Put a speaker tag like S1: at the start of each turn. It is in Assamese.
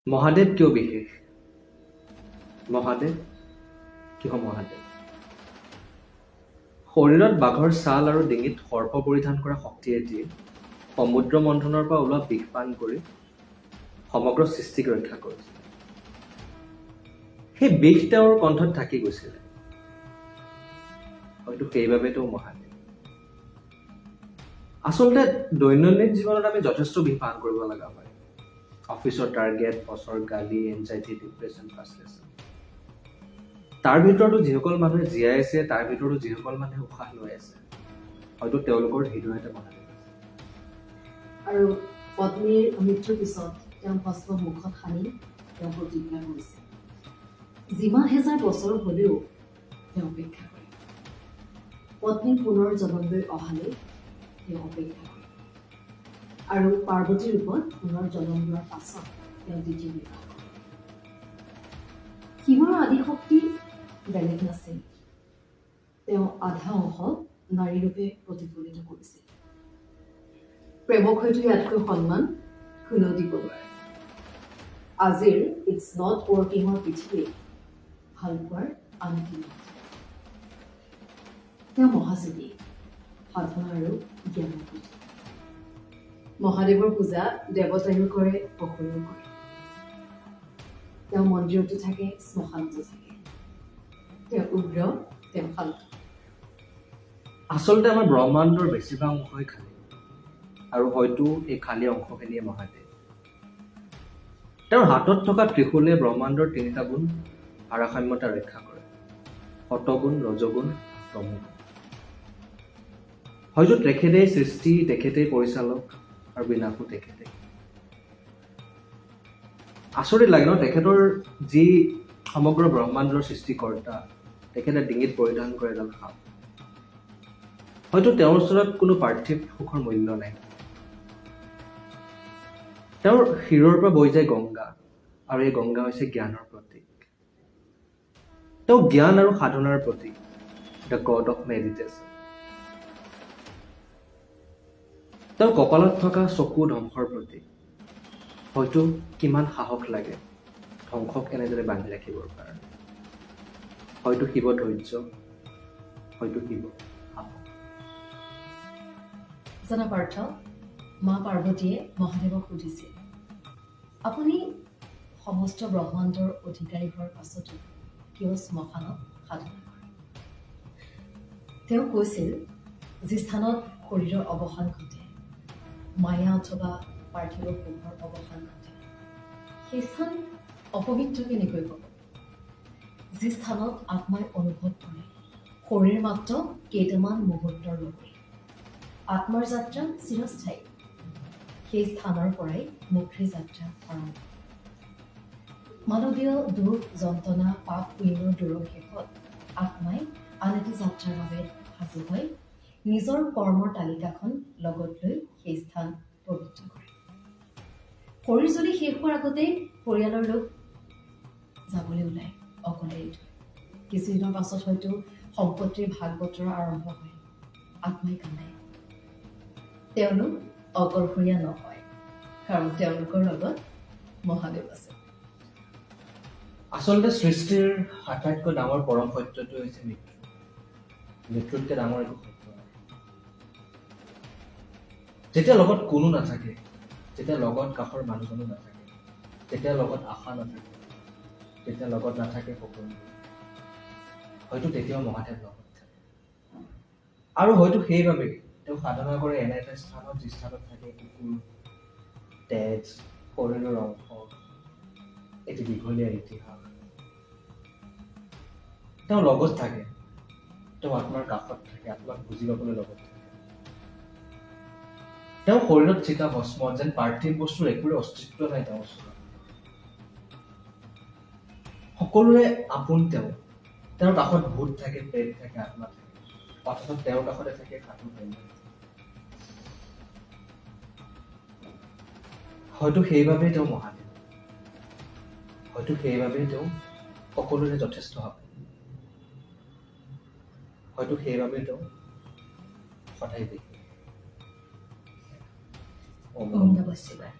S1: মহাদেৱ কিয় বিশেষ? মহাদেৱ কিয় মহাদেৱ? শৰীৰত বাঘৰ ছাল আৰু ডিঙিত সৰ্প পৰিধান কৰা শক্তিয়ে দি সমুদ্ৰ মন্থনৰ পৰা ওলোৱা বিষ পান কৰি সমগ্ৰ সৃষ্টিক ৰক্ষা কৰিছিল। সেই বিষ তেওঁৰ কণ্ঠত থাকি গৈছিলে। হয়তো সেইবাবে তেওঁ মহাদেৱ। আচলতে দৈনন্দিন জীৱনত আমি যথেষ্ট বিষ পান কৰিব লগা হয়। অফিচৰ টাৰ্গেট, বছৰ গালি, এনজাইটি, ডিপ্ৰেশ্যন, ফ্ৰাষ্ট্ৰেশ্যন। তাৰ ভিতৰতো যিসকল মানুহে জীয়াই আছে, তাৰ ভিতৰতো যিসকল মানুহে উশাহ লৈ আছে, হয়তো তেওঁলোকৰ হৃদয়তে মহাদেৱ আছে।
S2: আৰু পত্নীৰ মৃত্যুৰ পিছত তেওঁ ভস্ম মুখত সানি তেওঁ প্ৰতিজ্ঞা কৰিছে, যিমান হেজাৰ বছৰ হলেও তেওঁ অপেক্ষা কৰে। পত্নীৰ পুনৰ জন্মলৈ অহালৈ তেওঁ অপেক্ষা কৰে। আৰু পাৰ্বতীৰ ৰূপত পুনৰ জন্ম লোৱাৰ পাছত তেওঁ দ্বিতীয় বিবাহ কৰে। শিৱৰ আদিশক্তি বেলেগ নাছিল। তেওঁ আধা অংশ নাৰী ৰূপে প্ৰতিফলিত কৰিছিল। প্ৰেমক হয়তো ইয়াতকৈ সন্মান কোনেও দিব নোৱাৰে। আজিৰ ইটছ নট ৱৰ্কিঙৰ পৃথিৱীত ভাল পোৱাৰ আন কি নাই। তেওঁ মহাযোগী, সাধনা আৰু জ্ঞানৰ পুথি। মহাদেৱৰ পূজা দেৱতায়ো কৰে, অসুৰেও কৰে। তেওঁ মন্দিৰতো থাকে, শ্মশানতো থাকে। তেওঁ উগ্ৰ, তেওঁ শান্ত।
S1: আচলতে আমাৰ ব্ৰহ্মাণ্ডৰ বেছিভাগ অংশই খালী, আৰু হয়তো এই খালী অংশখিনিয়ে মহাদেৱ। তেওঁৰ হাতত থকা ত্ৰিশূলে ব্ৰহ্মাণ্ডৰ তিনিটা গুণ ভাৰসাম্যতা ৰক্ষা কৰে: সতগুণ, ৰজগুণ, তমগুণ। হয়তো তেখেতেই সৃষ্টি, তেখেতেই পৰিচালক, আৰু বিনাশো তেখেতেই। আচৰিত লাগে ন, তেখেতৰ যি সমগ্ৰ ব্ৰহ্মাণ্ডৰ সৃষ্টিকৰ্তা, তেখেতে ডিঙিত পৰিধান কৰে এডাল সাপ। হয়তো তেওঁৰ ওচৰত কোনো পাৰ্থিৱ সুখৰ মূল্য নাই। তেওঁৰ শিৰৰ পৰা বৈ যায় গংগা, আৰু এই গংগা হৈছে জ্ঞানৰ প্ৰতীক। তেওঁ জ্ঞান আৰু সাধনাৰ প্ৰতীক, দ্য গড অফ মেডিটেশ্যন। তেওঁৰ কপালত থকা চকু ধ্বংসৰ প্ৰতীক। হয়তো কিমান সাহস লাগে ধ্বংসক এনেদৰে বান্ধি ৰাখিবৰ কাৰণে। হয়তো শিৱ ধৈৰ্য, হয়তো শিৱ সাহস।
S2: জানা পাৰ্থ, মা পাৰ্বতীয়ে মহাদেৱক সুধিছিল, আপুনি সমস্ত ব্ৰহ্মাণ্ডৰ অধিকাৰী হোৱাৰ পাছতো কিয় শ্মশানত সাধনা কৰে? তেওঁ কৈছিল, যি স্থানত শৰীৰৰ অৱসান ঘটে, মায়া অথবা পাৰ্থিৱ সুখৰ অৱসান ঘটে, সেই স্থান অপবিত্ৰ কেনেকৈ হ'ব? যি স্থানত আত্মাই অনুভৱ কৰে শৰীৰ মাত্ৰ কেইটামান মুহূৰ্তৰ বাবে, আত্মাৰ যাত্ৰা চিৰস্থায়ী, সেই স্থানৰ পৰাই মুক্তিৰ যাত্ৰা আৰম্ভ। মানৱীয় দুখ, যন্ত্ৰণা, পাপ পুণ্যৰ দূৰৰ শেষত আত্মাই আন এটি যাত্ৰাৰ বাবে সাজু হয়, নিজৰ কৰ্মৰ তালিকাখন লগত লৈ সেই স্থান পবিত্ৰ কৰে। শৰীৰ যদি শেষ হোৱাৰ আগতেই পৰিয়ালৰ লোক যাবলৈ ওলায়, অকলে এৰি থয়, কিছুদিনৰ পাছত হয়তো সম্পত্তিৰ ভাগ বতৰা আৰম্ভ হয়, আত্মাই কান্দায়। তেওঁলোক অকলশৰীয়া নহয়, কাৰণ তেওঁলোকৰ লগত মহাদেৱ আছে।
S1: আচলতে সৃষ্টিৰ আটাইতকৈ ডাঙৰ পৰম সত্যটো হৈছে মৃত্যু। মৃত্যুতকৈ ডাঙৰ একো সত্য নাই। যেতিয়া লগত কোনো নাথাকে, যেতিয়া লগত কাষৰ মানুহজনো নাথাকে, যেতিয়া লগত আশা নাথাকে, যেতিয়া লগত নাথাকে সকলো, হয়তো তেতিয়াও মহাদেৱ লগত থাকে। আৰু হয়তো সেইবাবেই তেওঁ সাধনা কৰে এনে এটা স্থানত, যি স্থানত থাকে কুকুৰ, তেজ, শৰীৰৰ অংশ, এটি দীঘলীয়া ইতিহাস। তেওঁ লগত থাকে, তেওঁ আত্মাৰ কাষত থাকে, আত্মাক বুজি পাবলৈ লগত থাকে। তেওঁ শৰীৰত চিতা ভস্ম, যেন পাৰ্থিৱ বস্তুৰ একোৰে অস্তিত্ব নাই তেওঁৰ ওচৰত। সকলোৰে আপোন তেওঁ। তেওঁৰ কাষত ভূত থাকে, প্ৰেত থাকে, আত্মা থাকে, অথচ তেওঁৰ কাষতে থাকে সাধু প্ৰেম। হয়তো সেইবাবেই তেওঁ মহাদেৱ। হয়তো সেইবাবেই তেওঁ সকলোৰে যথেষ্ট আপোন। হয়তো সেইবাবেই তেওঁ সদায় বিশেষ।
S2: ওম নমঃ শিৱায়।